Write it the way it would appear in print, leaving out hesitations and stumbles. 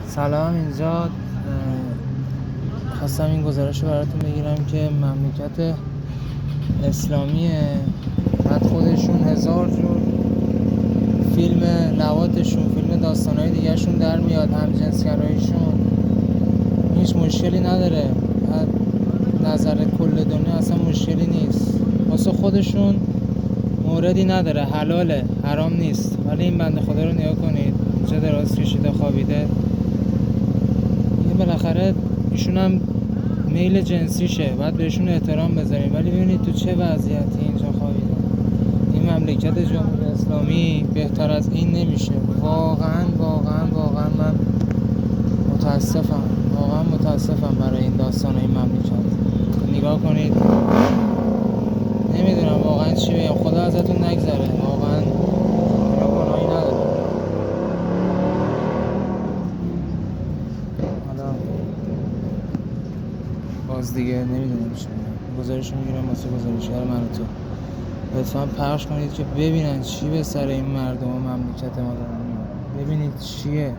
سلام. اینجا خواستم این گزارش رو براتون بگیرم که مملکت اسلامیه، بعد خودشون هزار جور فیلم لواتشون، فیلم داستانهای دیگه شون در میاد، همجنسگراییشون هیچ مشکلی نداره، از نظر کل دنیا اصلا مشکلی نیست، واسه خودشون موردی نداره، حلاله، حرام نیست. ولی این بنده خدا رو نگاه کنید، اینجا دراز کشیده خوابیده، بالاخره ایشون هم میل جنسیشه، باید بهشون احترام بذاریم. ولی ببینید تو چه وضعیتی اینجا خوابیده. این مملکت جمهوری اسلامی بهتر از این نمیشه. واقعا من متاسفم برای این داستان این مملکت. نگاه کنید، نمیدونم واقعا چی بگم، خدا ازتون نگذره، واقعا گناهی نداره. حالا باز دیگه نمیدونم چی بگم، گزارش میگیرم واسه گزارشگر من و تو. لطفا پخش کنید که ببینن چی به سر این مردم و مملکت ما دارن میاد. ببینید چیه.